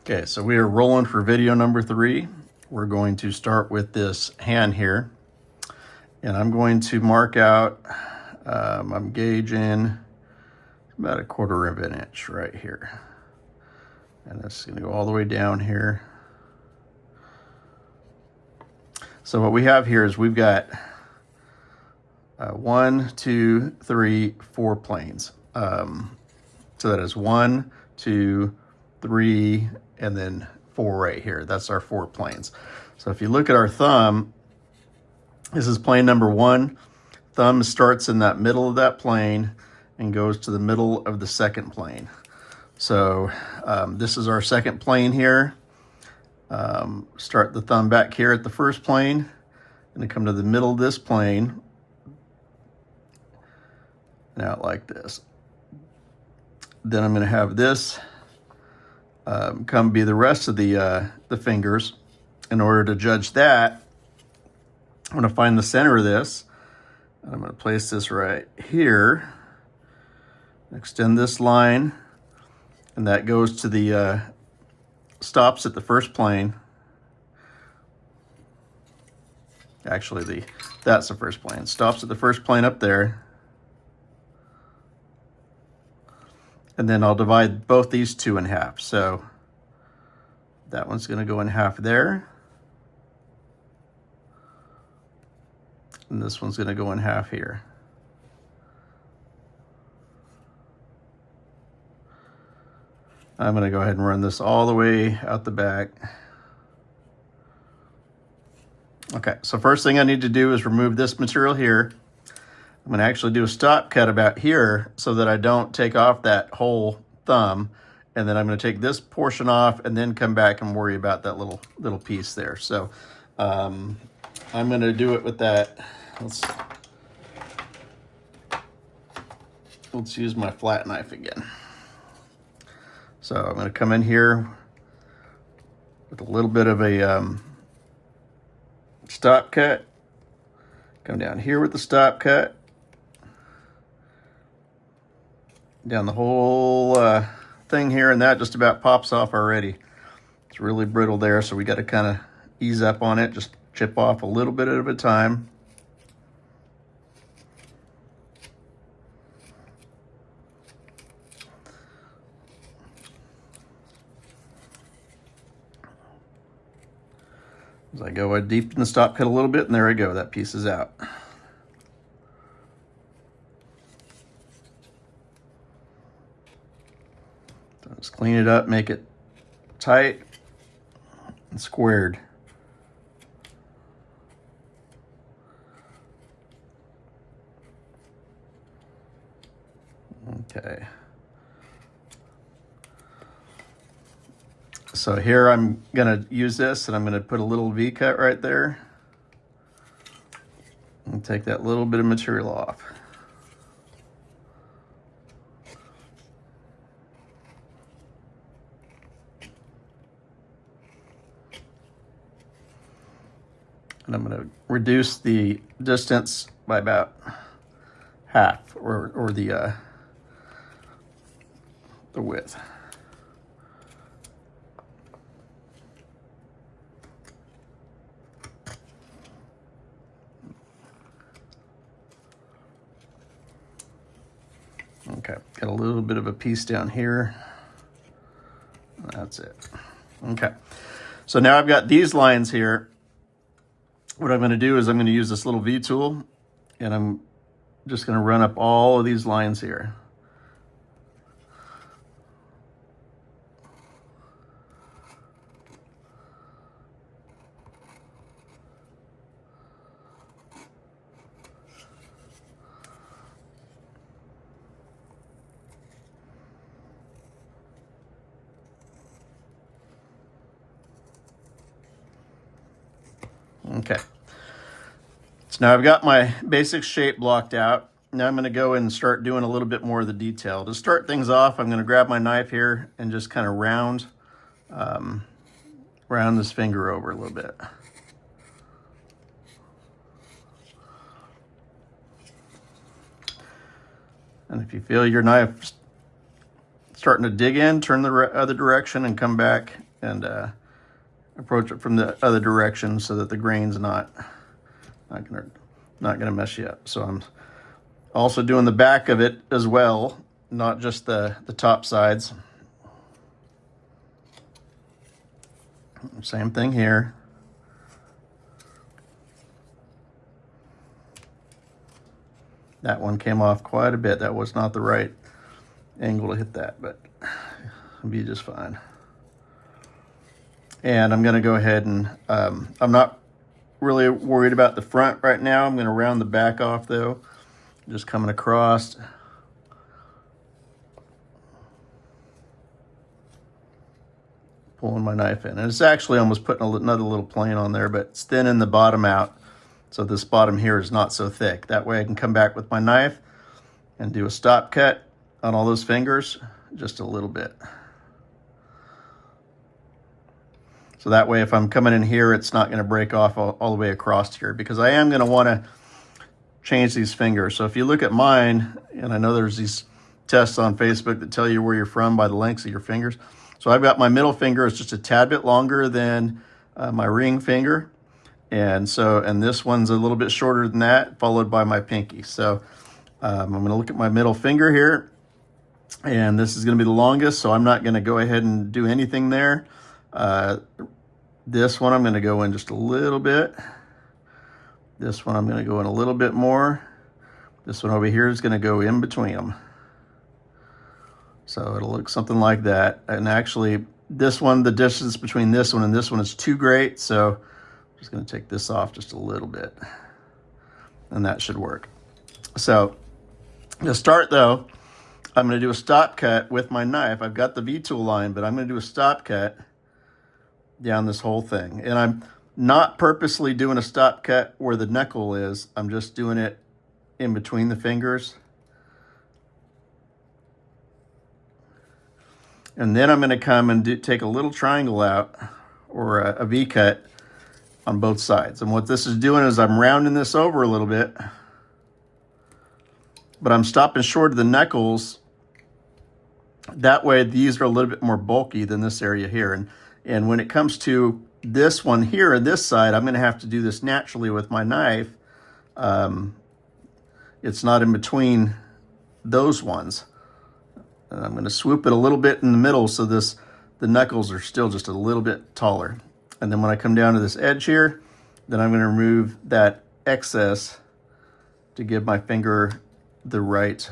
Okay, so we are rolling for video number 3. We're going to start with this hand here. And I'm going to mark out, I'm gauging about 1/4 of an inch right here. And this is going to go all the way down here. So what we have here is we've got 1, 2, 3, 4 planes. So that is 1, 2, 3, and then 4 right here. That's our 4 planes. So if you look at our thumb, this is plane number 1. Thumb starts in that middle of that plane and goes to the middle of the second plane. So this is our second plane here. Start the thumb back here at the first plane and then come to the middle of this plane. Now like this. Then I'm going to have this come be the rest of the fingers. In order to judge that, I'm going to find the center of this. I'm going to place this right here. Extend this line, and that goes to the stops at the first plane. Actually, that's the first plane. Stops at the first plane up there. And then I'll divide both these two in half. So that one's going to go in half there. And this one's going to go in half here. I'm going to go ahead and run this all the way out the back. Okay, so first thing I need to do is remove this material here. I'm going to actually do a stop cut about here so that I don't take off that whole thumb. And then I'm going to take this portion off and then come back and worry about that little piece there. So I'm going to do it with that. Let's use my flat knife again. So I'm going to come in here with a little bit of a stop cut. Come down here with the stop cut. Down the whole thing here, and that just about pops off already. It's really brittle there, so we got to kind of ease up on it. Just chip off a little bit at a time. As I go, I deepen the stop cut a little bit, and there I go. That piece is out. So just clean it up, make it tight and squared. Okay. So here I'm going to use this, and I'm going to put a little V cut right there and take that little bit of material off. And I'm going to reduce the distance by about half, or the width. Okay, got a little bit of a piece down here. That's it. Okay, so now I've got these lines here. What I'm going to do is I'm going to use this little V tool, and I'm just going to run up all of these lines here. Okay, so now I've got my basic shape blocked out. Now I'm going to go in and start doing a little bit more of the detail. To start things off, I'm going to grab my knife here and just kind of round this finger over a little bit. And if you feel your knife starting to dig in, turn the other direction and come back and approach it from the other direction so that the grain's not gonna mess you up. So I'm also doing the back of it as well, not just the top sides. Same thing here. That one came off quite a bit. That was not the right angle to hit that, but it'll be just fine. And I'm going to go ahead and, I'm not really worried about the front right now. I'm going to round the back off though. Just coming across. Pulling my knife in. And it's actually almost putting another little plane on there, but it's thinning the bottom out. So this bottom here is not so thick. That way I can come back with my knife and do a stop cut on all those fingers, just a little bit. So that way if I'm coming in here, it's not gonna break off all the way across here, because I am gonna wanna change these fingers. So if you look at mine, and I know there's these tests on Facebook that tell you where you're from by the lengths of your fingers. So I've got my middle finger is just a tad bit longer than my ring finger. And this one's a little bit shorter than that, followed by my pinky. So I'm gonna look at my middle finger here, and this is gonna be the longest, so I'm not gonna go ahead and do anything there. This one I'm gonna go in just a little bit. This one I'm gonna go in a little bit more. This one over here is gonna go in between them. So it'll look something like that. And actually, this one, the distance between this one and this one is too great, so just going to take this off just a little bit, and that should work. So to start though, I'm going to do a stop cut with my knife. I've got the V-tool line, but I'm going to do a stop cut down this whole thing. And I'm not purposely doing a stop cut where the knuckle is. I'm just doing it in between the fingers. And then I'm going to come and take a little triangle out, or a V-cut on both sides. And what this is doing is I'm rounding this over a little bit, but I'm stopping short of the knuckles. That way these are a little bit more bulky than this area here. And when it comes to this one here and this side, I'm going to have to do this naturally with my knife. It's not in between those ones. And I'm going to swoop it a little bit in the middle so the knuckles are still just a little bit taller. And then when I come down to this edge here, then I'm going to remove that excess to give my finger the right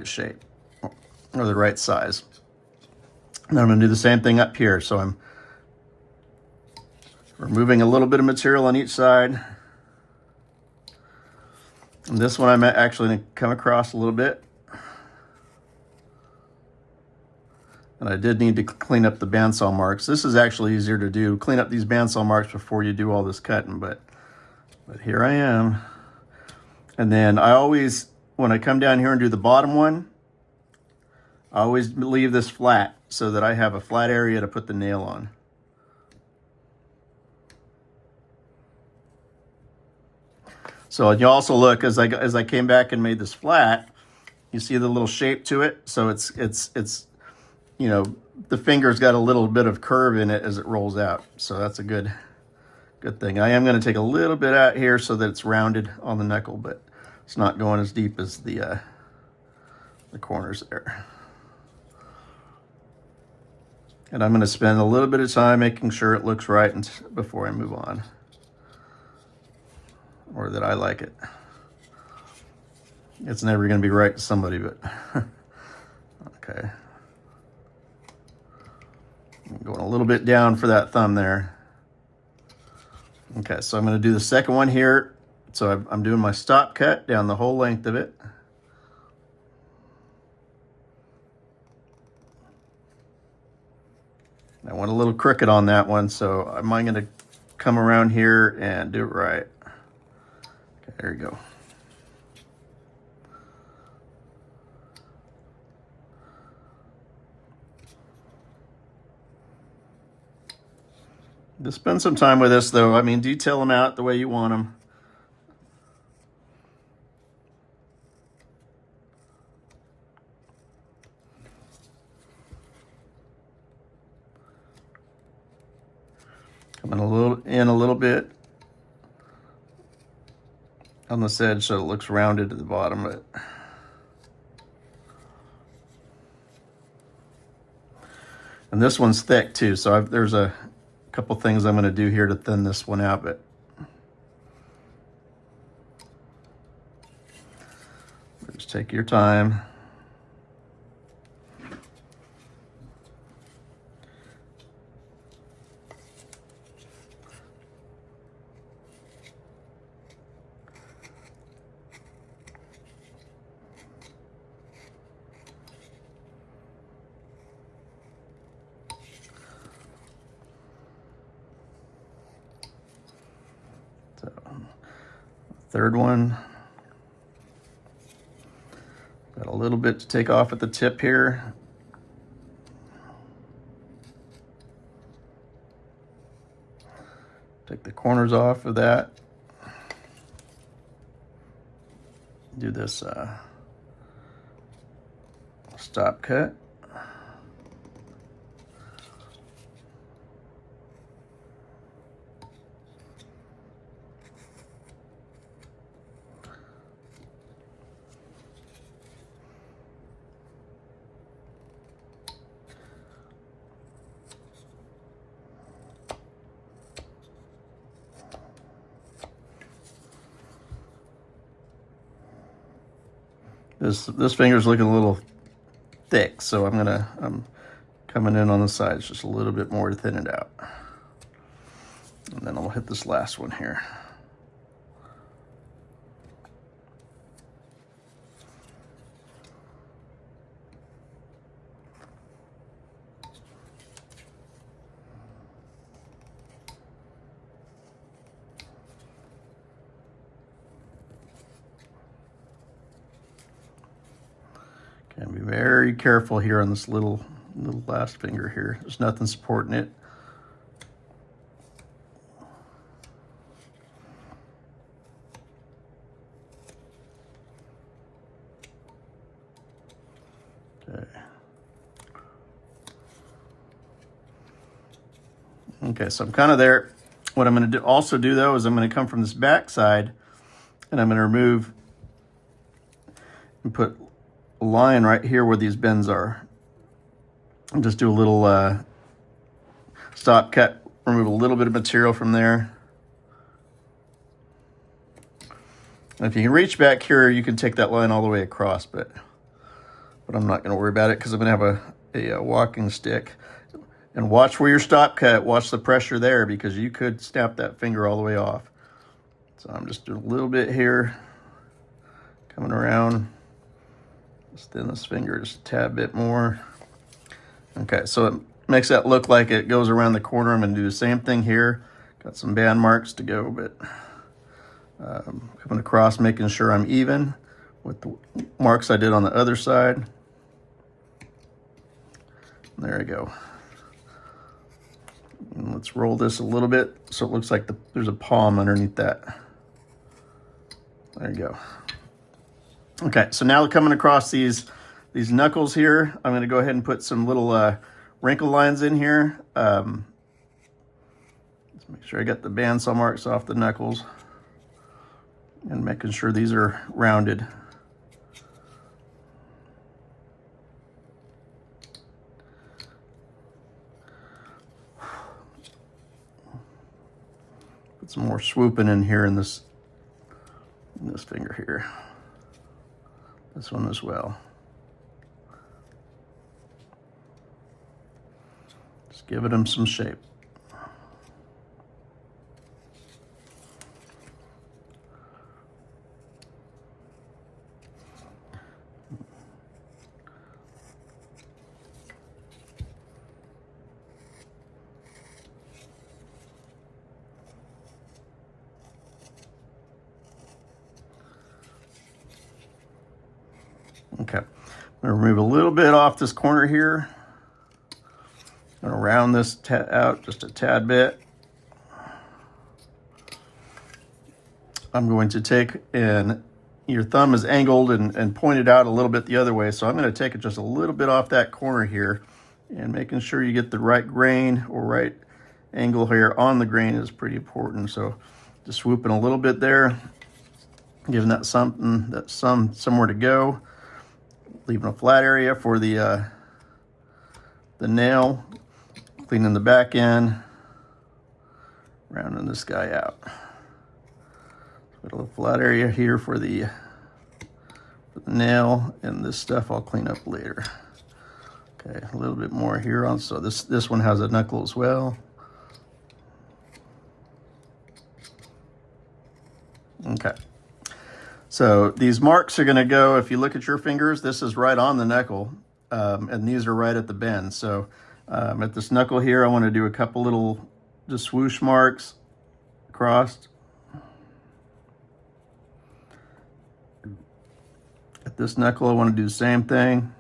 shape, or the right size. And I'm going to do the same thing up here. So I'm removing a little bit of material on each side. And this one I'm actually going to come across a little bit. And I did need to clean up the bandsaw marks. This is actually easier to do, clean up these bandsaw marks before you do all this cutting, but here I am. And then I always, when I come down here and do the bottom one, I always leave this flat so that I have a flat area to put the nail on. So you also look, as I came back and made this flat, you see the little shape to it. So it's you know, the finger's got a little bit of curve in it as it rolls out. So that's a good thing. I am going to take a little bit out here so that it's rounded on the knuckle, but it's not going as deep as the corners there. And I'm going to spend a little bit of time making sure it looks right before I move on, or that I like it. It's never going to be right to somebody, but okay. I'm going a little bit down for that thumb there. Okay, so I'm going to do the second one here. So I'm doing my stop cut down the whole length of it. I went a little crooked on that one, so I'm going to come around here and do it right. Okay, there you go. Just spend some time with this, though. I mean, detail them out the way you want them. Coming in a little bit on this edge so it looks rounded at the bottom of it. And this one's thick too, so there's a couple things I'm going to do here to thin this one out, but just take your time. So, third one. Got a little bit to take off at the tip here. Take the corners off of that. Do this stop cut. This finger's looking a little thick, so I'm coming in on the sides just a little bit more to thin it out. And then I'll hit this last one here. And be very careful here on this little last finger here. There's nothing supporting it. Okay. Okay, so I'm kind of there. What I'm going to also do though is I'm going to come from this back side and I'm going to remove and put a line right here where these bends are. And just do a little stop cut, remove a little bit of material from there. And if you can reach back here, you can take that line all the way across, but I'm not going to worry about it because I'm going to have a walking stick. And watch where your stop cut, watch the pressure there because you could snap that finger all the way off. So I'm just doing a little bit here, coming around. Just thin this finger just a tad bit more. Okay, so it makes that look like it goes around the corner. I'm going to do the same thing here. Got some band marks to go, but coming across, making sure I'm even with the marks I did on the other side. There we go. And let's roll this a little bit so it looks like there's a palm underneath that. There you go. Okay, so now coming across these knuckles here, I'm going to go ahead and put some little wrinkle lines in here. Let's make sure I got the bandsaw marks off the knuckles and making sure these are rounded. Put some more swooping in here in this finger here. This one as well. Just giving them some shape. Okay, I'm going to remove a little bit off this corner here. I'm going to round this out just a tad bit. I'm going to take, and your thumb is angled and pointed out a little bit the other way, so I'm going to take it just a little bit off that corner here and making sure you get the right grain or right angle here on the grain is pretty important. So just swooping a little bit there, giving that somewhere to go, leaving a flat area for the nail, cleaning the back end, rounding this guy out. Got a little flat area here for the nail, and this stuff I'll clean up later. Okay, a little bit more here on. So this one has a knuckle as well. Okay. So these marks are going to go, if you look at your fingers, this is right on the knuckle, and these are right at the bend. So at this knuckle here, I want to do a couple little just swoosh marks across. At this knuckle, I want to do the same thing.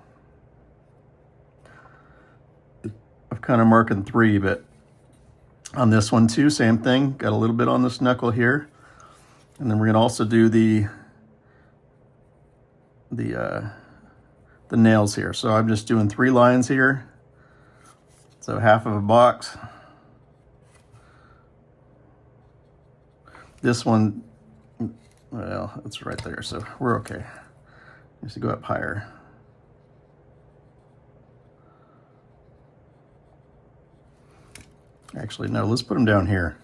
I'm kind of marking 3, but on this one too, same thing. Got a little bit on this knuckle here. And then we're going to also do the nails here. So I'm just doing 3 lines here. So half of a box. This one, well, it's right there, so we're okay. Just to go up higher. Actually, no, let's put them down here.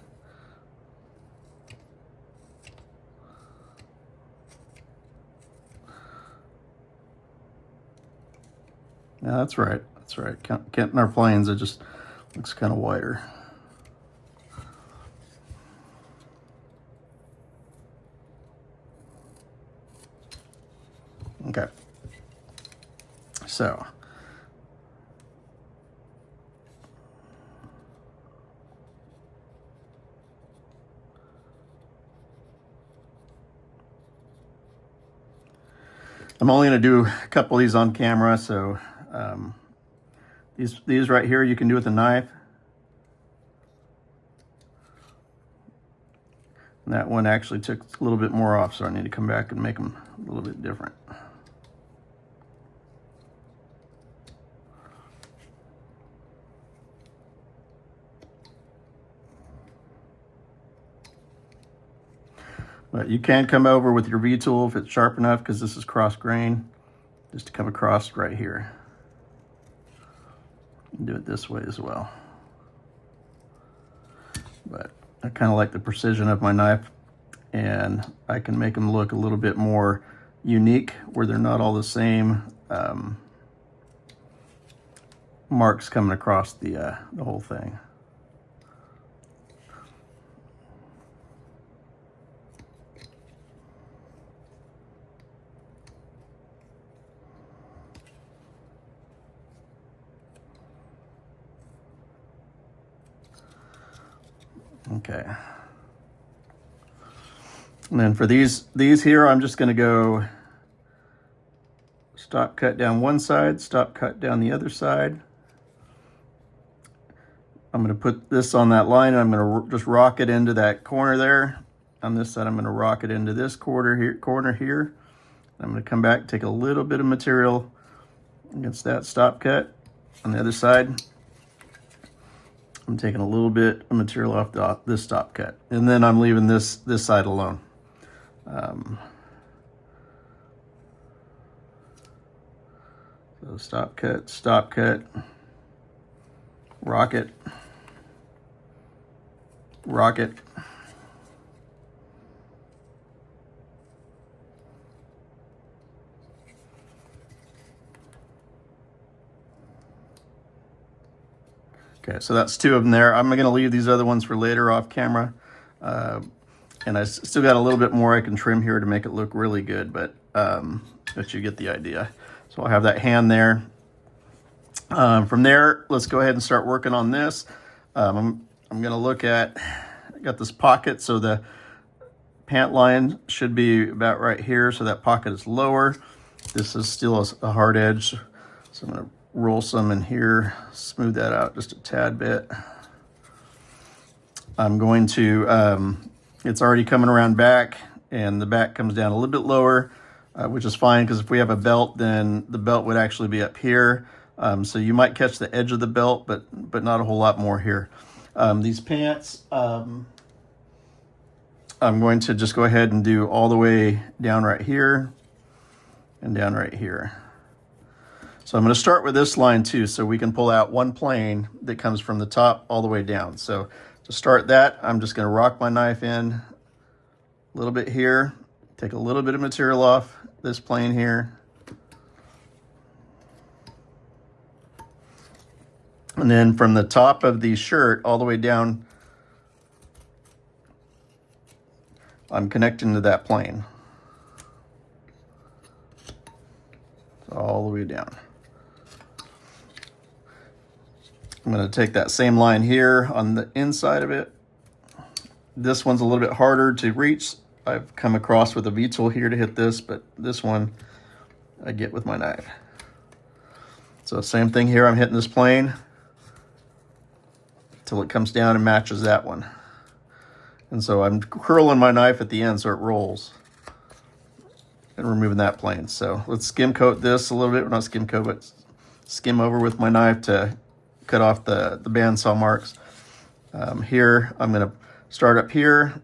Yeah, that's right. That's right. Counting our planes, it just looks kind of wider. Okay. So I'm only going to do a couple of these on camera, so these right here you can do with a knife. And that one actually took a little bit more off, so I need to come back and make them a little bit different. But you can come over with your V-tool if it's sharp enough, because this is cross grain, just to come across right here. And do it this way as well. But I kind of like the precision of my knife, and I can make them look a little bit more unique, where they're not all the same marks coming across the whole thing. Okay. And then for these here, I'm just going to go stop cut down one side, stop cut down the other side. I'm going to put this on that line, and I'm going to just rock it into that corner there. On this side, I'm going to rock it into this corner here. I'm going to come back, take a little bit of material against that stop cut. On the other side, I'm taking a little bit of material off this stop cut, and then I'm leaving this side alone. So stop cut, rock it. Okay, so that's 2 of them there. I'm going to leave these other ones for later off camera. And I still got a little bit more I can trim here to make it look really good, but you get the idea. So I'll have that hand there. From there, let's go ahead and start working on this. I'm going to look at, I got this pocket, so the pant line should be about right here, so that pocket is lower. This is still a hard edge, so I'm going to roll some in here, smooth that out just a tad bit. I'm going to, it's already coming around back, and the back comes down a little bit lower, which is fine, because if we have a belt, then the belt would actually be up here. So you might catch the edge of the belt, but not a whole lot more here. These pants, I'm going to just go ahead and do all the way down right here and down right here. So I'm going to start with this line too, so we can pull out one plane that comes from the top all the way down. So to start that, I'm just going to rock my knife in a little bit here, take a little bit of material off this plane here. And then from the top of the shirt all the way down, I'm connecting to that plane. So all the way down. I'm going to take that same line here on the inside of it. This one's a little bit harder to reach. I've come across with a V-tool here to hit this, but this one I get with my knife. So same thing here, I'm hitting this plane till it comes down and matches that one. And so I'm curling my knife at the end so it rolls and removing that plane. So let's skim coat this a little bit, not skim coat, but skim over with my knife to cut off the bandsaw marks. Here, I'm gonna start up here.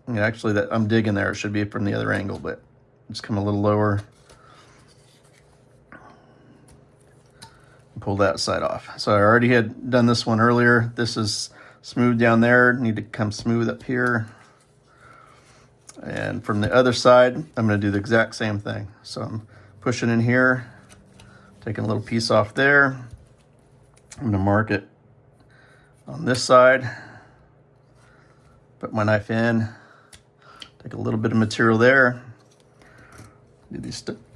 And actually that I'm digging there, it should be from the other angle, but just come a little lower. Pull that side off. So I already had done this one earlier. This is smooth down there, need to come smooth up here. And from the other side, I'm gonna do the exact same thing. So I'm pushing in here, taking a little piece off there. I'm gonna mark it on this side, put my knife in, take a little bit of material there, do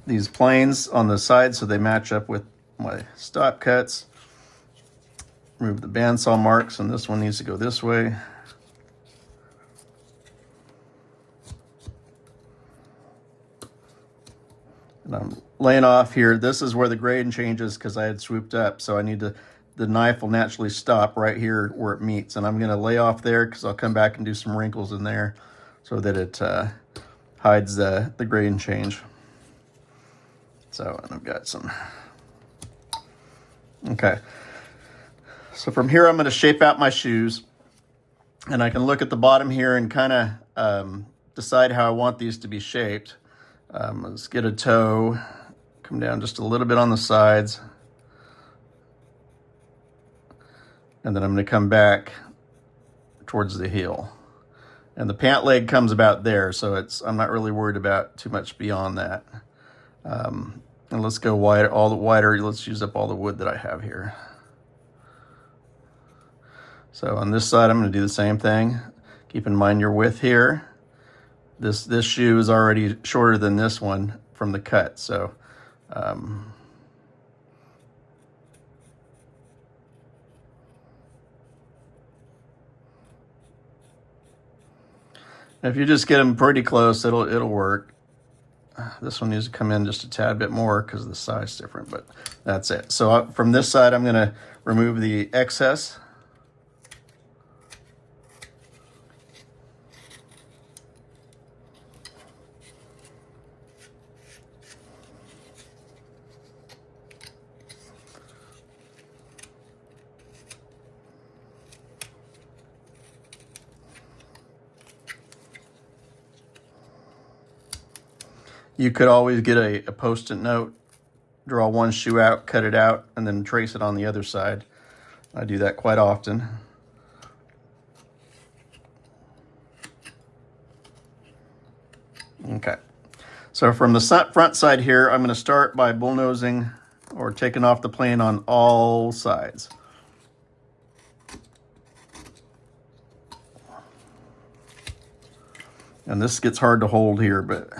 these planes on the side so they match up with my stop cuts. Remove the bandsaw marks, and this one needs to go this way. And I'm laying off here. This is where the grade changes because I had swooped up, so I need to, the knife will naturally stop right here where it meets, and I'm going to lay off there because I'll come back and do some wrinkles in there so that it hides the grade and change. So, and I've got some. Okay. So from here, I'm going to shape out my shoes, and I can look at the bottom here and kind of decide how I want these to be shaped. Let's get a toe, come down just a little bit on the sides, and then I'm going to come back towards the heel. And the pant leg comes about there, so I'm not really worried about too much beyond that. And let's go wider, all the wider. Let's use up all the wood that I have here. So on this side, I'm going to do the same thing. Keep in mind your width here. This shoe is already shorter than this one from the cut, so if you just get them pretty close, it'll work. This one needs to come in just a tad bit more because the size is different, but that's it. So from this side, I'm going to remove the excess. You could always get a Post-it note, draw one shoe out, cut it out, and then trace it on the other side. I do that quite often. Okay, so from the front side here, I'm going to start by bullnosing or taking off the plane on all sides. And this gets hard to hold here, but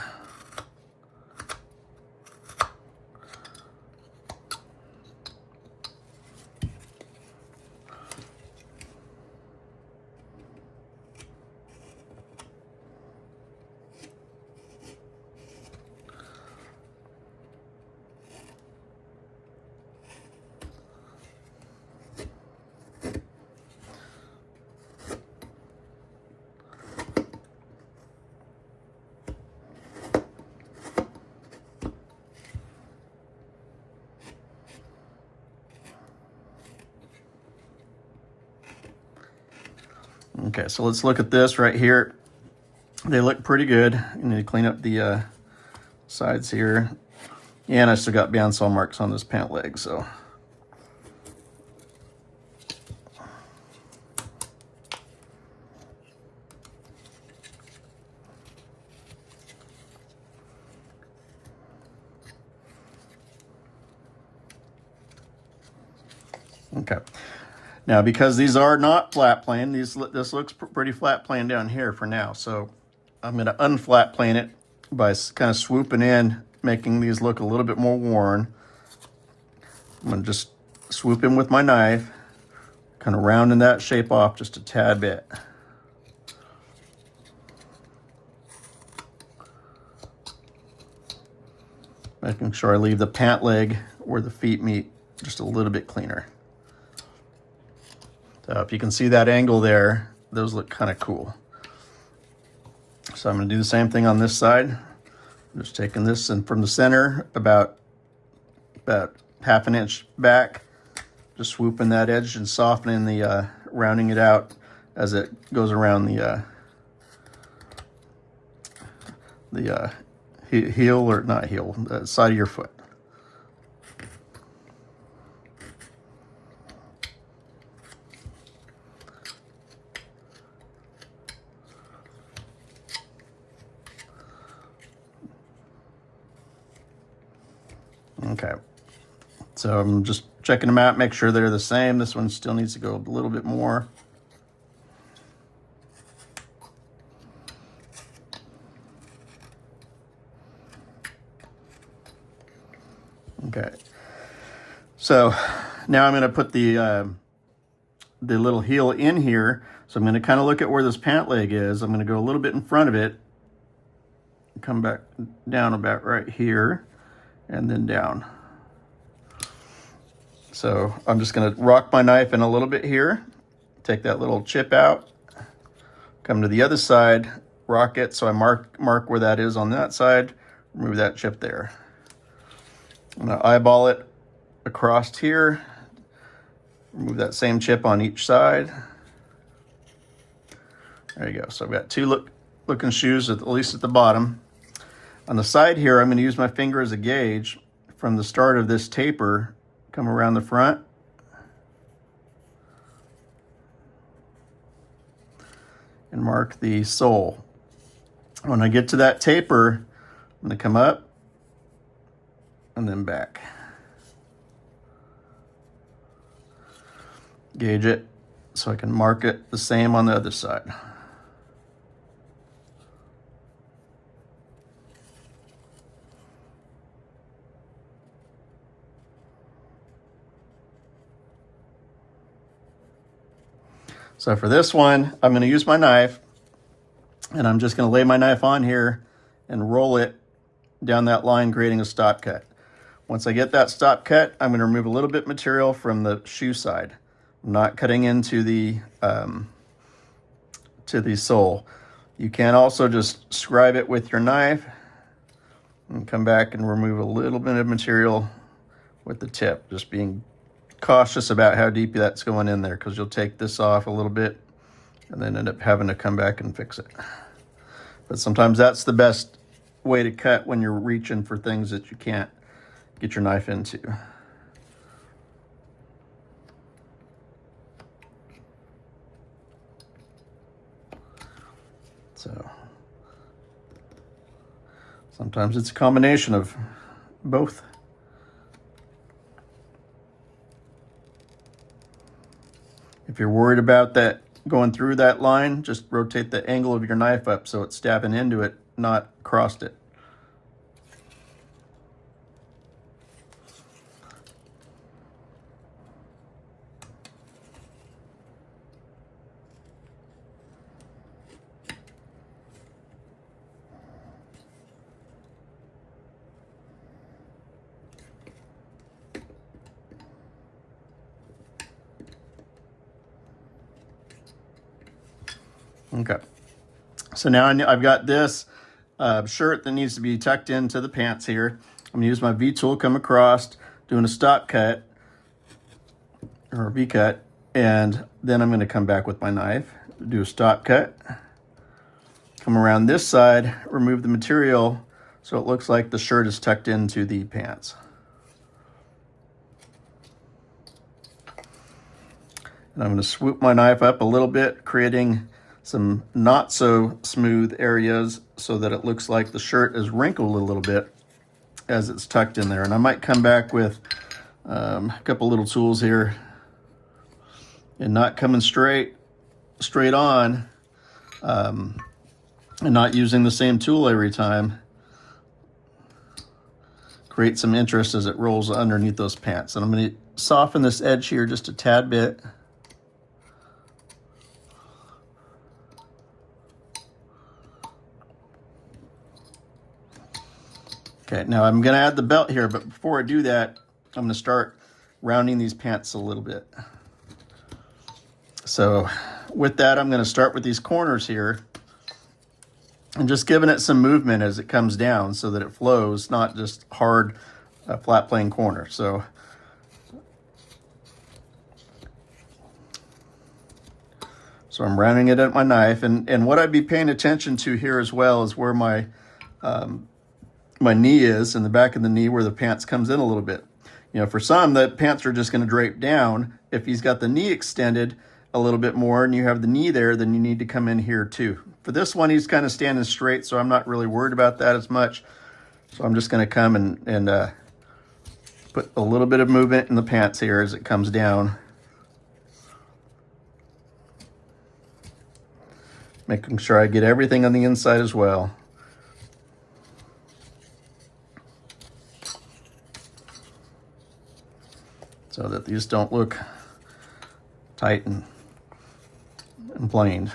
Okay, so let's look at this right here. They look pretty good. You need to clean up the sides here. And I still got bandsaw marks on this pant leg, so. Okay. Now, because these are not flat plane, this looks pretty flat plane down here for now. So I'm going to unflat plane it by kind of swooping in, making these look a little bit more worn. I'm going to just swoop in with my knife, kind of rounding that shape off just a tad bit. Making sure I leave the pant leg where the feet meet just a little bit cleaner. So if you can see that angle there, those look kind of cool. So I'm going to do the same thing on this side. I'm just taking this and from the center about half an inch back, just swooping that edge and softening the, rounding it out as it goes around the heel, or not heel, the side of your foot. Okay, so I'm just checking them out, make sure they're the same. This one still needs to go a little bit more. Okay, so now I'm going to put the little heel in here. So I'm going to kind of look at where this pant leg is. I'm going to go a little bit in front of it, come back down about right here, and then down. So I'm just going to rock my knife in a little bit here, take that little chip out, come to the other side, rock it so I mark where that is on that side, remove that chip there. I'm going to eyeball it across here, remove that same chip on each side. There you go. So I've got two looking shoes, at least at the bottom. On the side here, I'm going to use my finger as a gauge from the start of this taper, come around the front. And mark the sole. When I get to that taper, I'm going to come up and then back. Gauge it so I can mark it the same on the other side. So for this one, I'm going to use my knife, and I'm just going to lay my knife on here and roll it down that line, creating a stop cut. Once I get that stop cut, I'm going to remove a little bit of material from the shoe side. I'm not cutting into the sole. You can also just scribe it with your knife and come back and remove a little bit of material with the tip, just being cautious about how deep that's going in there, because you'll take this off a little bit and then end up having to come back and fix it. But sometimes that's the best way to cut when you're reaching for things that you can't get your knife into. So sometimes it's a combination of both. If you're worried about that going through that line, just rotate the angle of your knife up so it's stabbing into it, not across it. Okay, so now I've got this shirt that needs to be tucked into the pants here. I'm gonna use my V-tool, come across, doing a stop cut, or a V-cut, and then I'm gonna come back with my knife, do a stop cut. Come around this side, remove the material so it looks like the shirt is tucked into the pants. And I'm going to swoop my knife up a little bit, creating some not so smooth areas so that it looks like the shirt is wrinkled a little bit as it's tucked in there. And I might come back with a couple little tools here, and not coming straight on, and not using the same tool every time. Create some interest as it rolls underneath those pants. And I'm going to soften this edge here just a tad bit. Okay, now I'm going to add the belt here, but before I do that, I'm going to start rounding these pants a little bit. So with that, I'm going to start with these corners here and just giving it some movement as it comes down so that it flows, not just hard, flat plane corner. So I'm rounding it at my knife. And what I'd be paying attention to here as well is where my knee is, in the back of the knee where the pants comes in a little bit. You know, for some, the pants are just going to drape down. If he's got the knee extended a little bit more and you have the knee there, then you need to come in here too. For this one, he's kind of standing straight, so I'm not really worried about that as much. So I'm just going to come and put a little bit of movement in the pants here as it comes down. Making sure I get everything on the inside as well. So that these don't look tight and planed.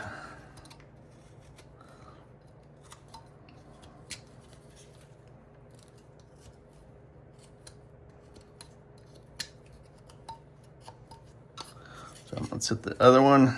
So let's hit the other one.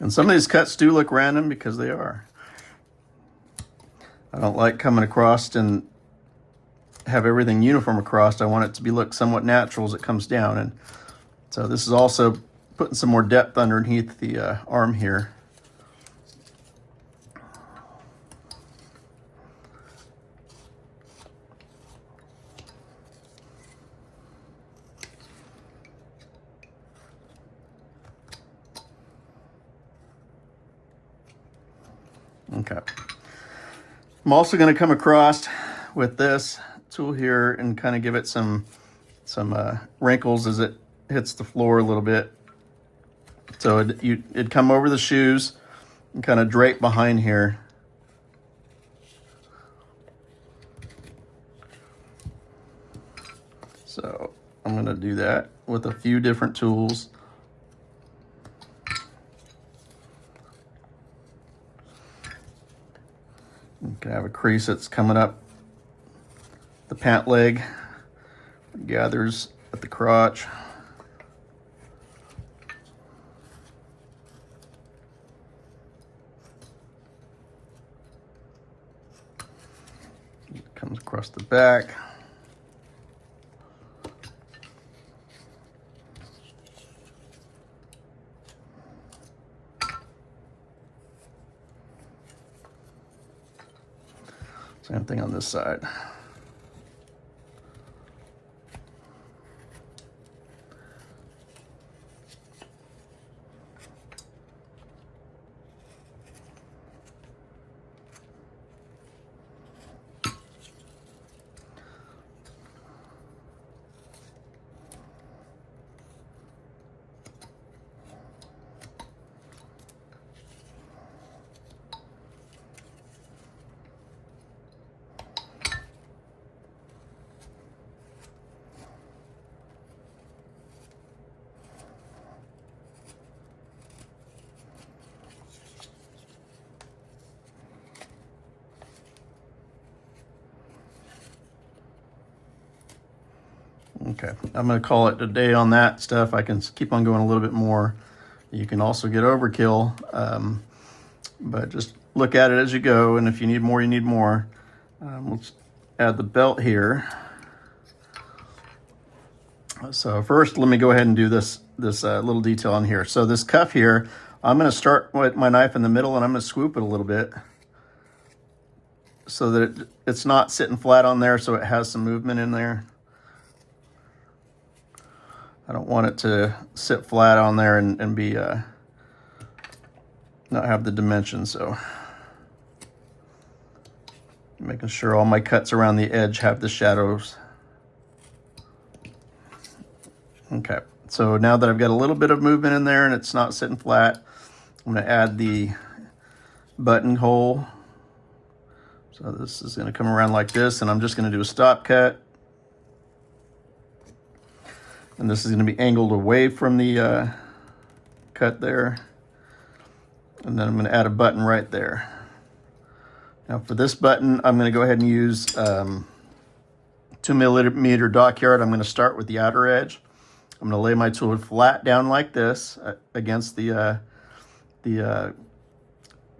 And some of these cuts do look random because they are. I don't like coming across and have everything uniform across. I want it to look somewhat natural as it comes down. And so this is also putting some more depth underneath the arm here. Okay. I'm also going to come across with this tool here and kind of give it some wrinkles as it hits the floor a little bit. So it'd come over the shoes and kind of drape behind here. So I'm going to do that with a few different tools. You can have a crease that's coming up the pant leg, gathers at the crotch. It comes across the back. Same thing on this side. Okay, I'm going to call it a day on that stuff. I can keep on going a little bit more. You can also get overkill, but just look at it as you go, and if you need more, you need more. Let's add the belt here. So first, let me go ahead and do this little detail on here. So this cuff here, I'm going to start with my knife in the middle, and I'm going to swoop it a little bit so that it's not sitting flat on there, so it has some movement in there. I don't want it to sit flat on there and be not have the dimension. So making sure all my cuts around the edge have the shadows. Okay, so now that I've got a little bit of movement in there and it's not sitting flat, I'm going to add the buttonhole. So this is going to come around like this, and I'm just going to do a stop cut. And this is going to be angled away from the cut there. And then I'm going to add a button right there. Now for this button, I'm going to go ahead and use 2mm dockyard. I'm going to start with the outer edge. I'm going to lay my tool flat down like this against the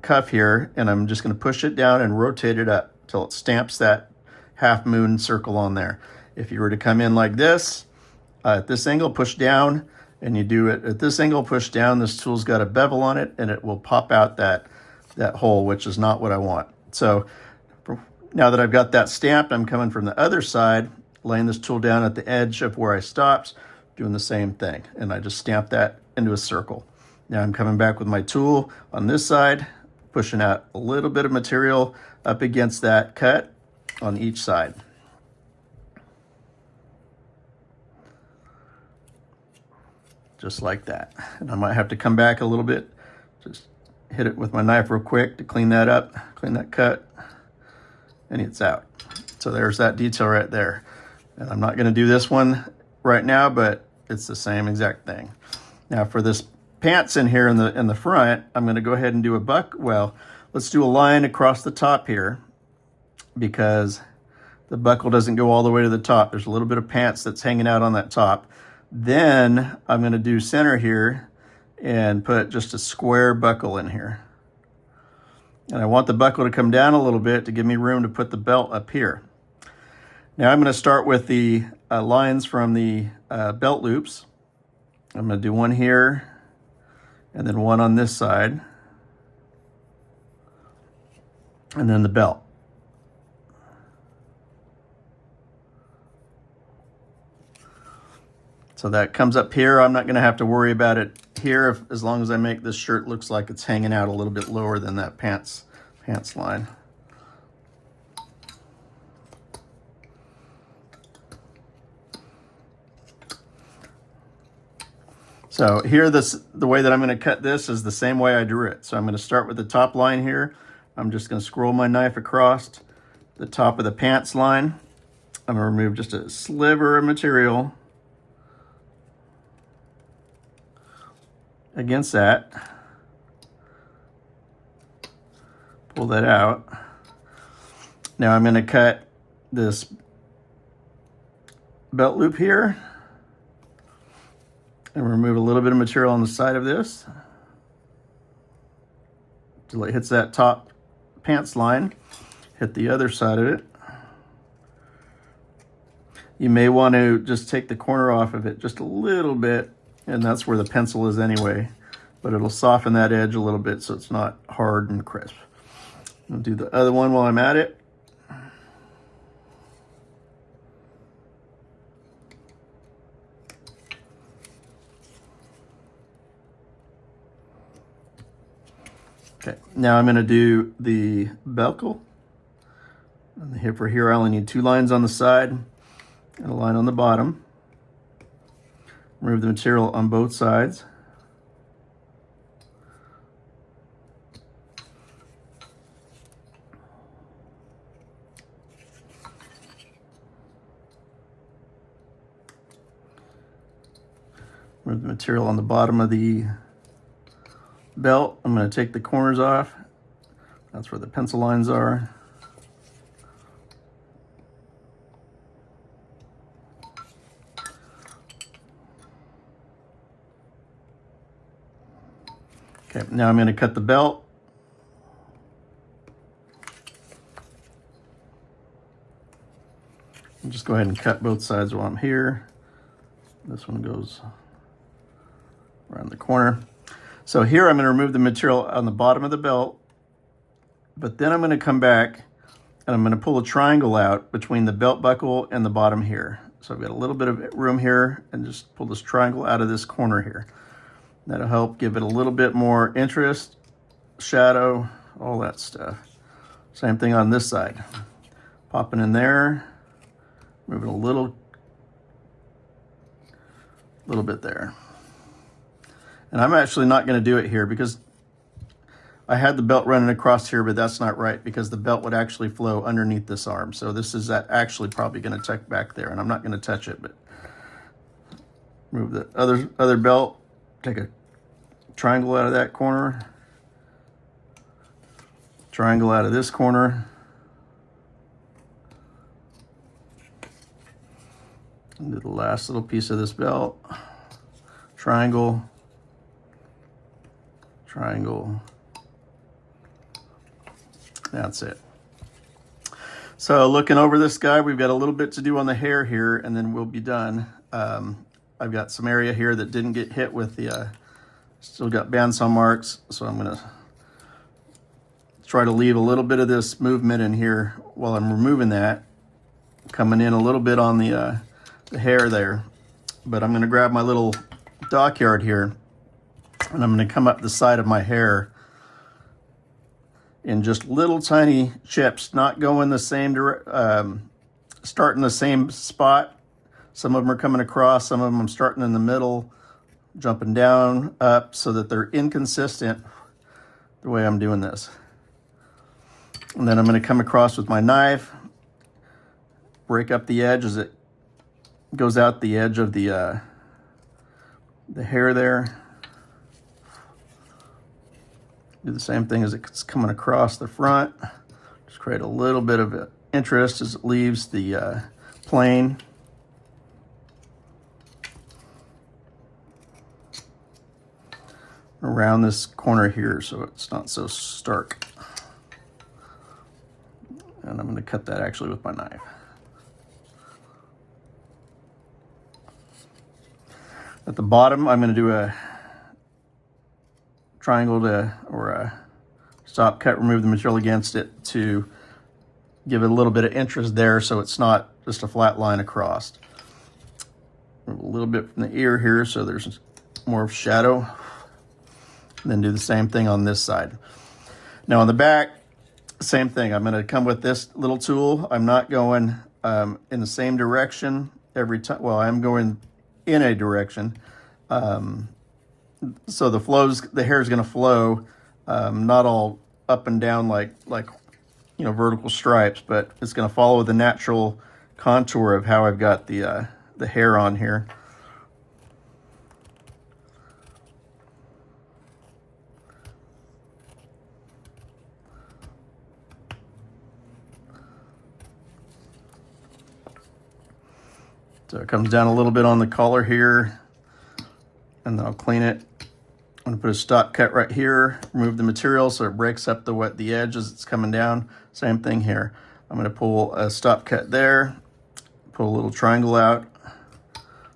cuff here, and I'm just going to push it down and rotate it up till it stamps that half moon circle on there. If you were to come in like this, at this angle, push down, and you do it at this angle, push down, this tool's got a bevel on it, and it will pop out that hole, which is not what I want. So now that I've got that stamped, I'm coming from the other side, laying this tool down at the edge of where I stopped, doing the same thing, and I just stamp that into a circle. Now I'm coming back with my tool on this side, pushing out a little bit of material up against that cut on each side. Just like that. And I might have to come back a little bit, just hit it with my knife real quick to clean that up, clean that cut, and it's out. So there's that detail right there. And I'm not going to do this one right now, but it's the same exact thing. Now for this pants in here in the front, I'm going to go ahead and do let's do a line across the top here, because the buckle doesn't go all the way to the top. There's a little bit of pants that's hanging out on that top. Then I'm going to do center here and put just a square buckle in here. And I want the buckle to come down a little bit to give me room to put the belt up here. Now I'm going to start with the lines from the belt loops. I'm going to do one here and then one on this side, and then the belt. So that comes up here. I'm not going to have to worry about it here as long as I make this shirt looks like it's hanging out a little bit lower than that pants line. So here, the way that I'm going to cut this is the same way I drew it. So I'm going to start with the top line here. I'm just going to scroll my knife across the top of the pants line. I'm going to remove just a sliver of material against that. Pull that out. Now I'm going to cut this belt loop here and remove a little bit of material on the side of this till it hits that top pants line. Hit the other side of it. You may want to just take the corner off of it just a little bit, and that's where the pencil is anyway, but it'll soften that edge a little bit so it's not hard and crisp. I'll do the other one while I'm at it. Okay, now I'm going to do the buckle. And for here, I only need 2 lines on the side and a line on the bottom. Remove the material on both sides. Remove the material on the bottom of the belt. I'm going to take the corners off. That's where the pencil lines are. Okay, now I'm going to cut the belt. I'll just go ahead and cut both sides while I'm here. This one goes around the corner. So here I'm going to remove the material on the bottom of the belt, but then I'm going to come back and I'm going to pull a triangle out between the belt buckle and the bottom here. So I've got a little bit of room here, and just pull this triangle out of this corner here. That'll help give it a little bit more interest, shadow, all that stuff. Same thing on this side. Popping in there, moving a little bit there. And I'm actually not going to do it here because I had the belt running across here, but that's not right because the belt would actually flow underneath this arm. So this is actually probably going to tuck back there, and I'm not going to touch it, but move the other belt, take a triangle out of that corner, triangle out of this corner, and do the last little piece of this belt, triangle, triangle. That's it. So looking over this guy, we've got a little bit to do on the hair here, and then we'll be done. I've got some area here that didn't get hit with the, still got bandsaw marks, so I'm gonna try to leave a little bit of this movement in here while I'm removing that, coming in a little bit on the hair there. But I'm gonna grab my little dockyard here, and I'm gonna come up the side of my hair in just little tiny chips, not going the same starting the same spot. Some of them are coming across, some of them I'm starting in the middle, jumping down, up, so that they're inconsistent the way I'm doing this. And then I'm going to come across with my knife, break up the edge as it goes out the edge of the hair there. Do the same thing as it's coming across the front. Just create a little bit of interest as it leaves the plane. Around this corner here so it's not so stark. And I'm going to cut that actually with my knife. At the bottom, I'm going to do a triangle or a stop cut, remove the material against it to give it a little bit of interest there so it's not just a flat line across. Move a little bit from the ear here so there's more shadow. And then do the same thing on this side. Now on the back, same thing. I'm going to come with this little tool. I'm not going in the same direction every time. Well, I'm going in a direction. So the hair is going to flow, not all up and down like vertical stripes, but it's going to follow the natural contour of how I've got the hair on here. So it comes down a little bit on the collar here, and then I'll clean it. I'm gonna put a stop cut right here, remove the material so it breaks up the edge as it's coming down. Same thing here. I'm gonna pull a stop cut there, pull a little triangle out.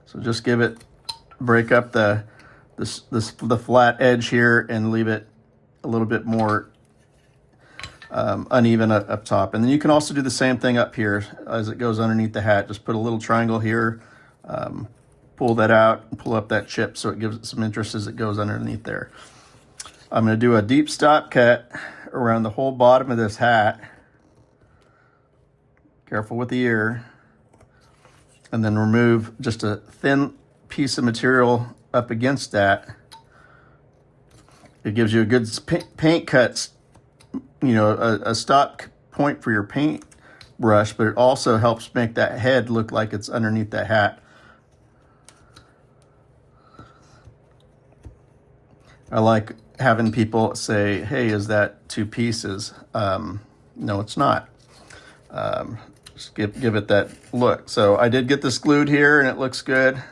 So just break up the flat edge here and leave it a little bit more uneven up top. And then you can also do the same thing up here as it goes underneath the hat. Just put a little triangle here, pull that out, and pull up that chip so it gives it some interest as it goes underneath there. I'm going to do a deep stop cut around the whole bottom of this hat. Careful with the ear. And then remove just a thin piece of material up against that. It gives you a good paint cut, a stop point for your paint brush, but it also helps make that head look like it's underneath that hat. I like having people say, hey, is that two pieces? No, it's not. Just give it that look. So I did get this glued here and it looks good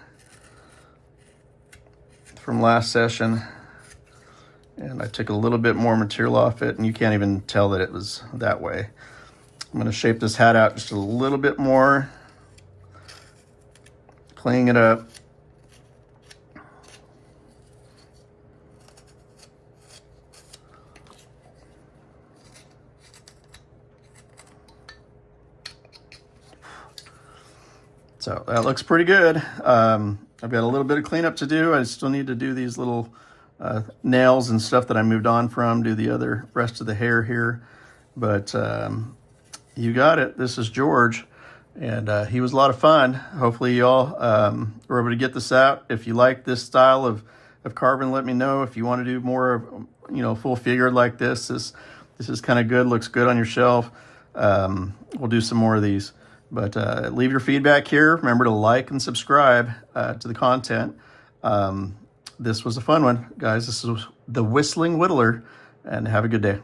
from last session. And I took a little bit more material off it, and you can't even tell that it was that way. I'm going to shape this hat out just a little bit more, cleaning it up. So that looks pretty good. I've got a little bit of cleanup to do. I still need to do these little nails and stuff that I moved on from, do the other rest of the hair here. But you got it. This is George, and he was a lot of fun. Hopefully you all were able to get this out. If you like this style of carving, let me know. If you want to do more of, full figure like this is kind of good, looks good on your shelf. We'll do some more of these. But leave your feedback here. Remember to like and subscribe to the content. This was a fun one, guys. This is the Whistling Whittler, and have a good day.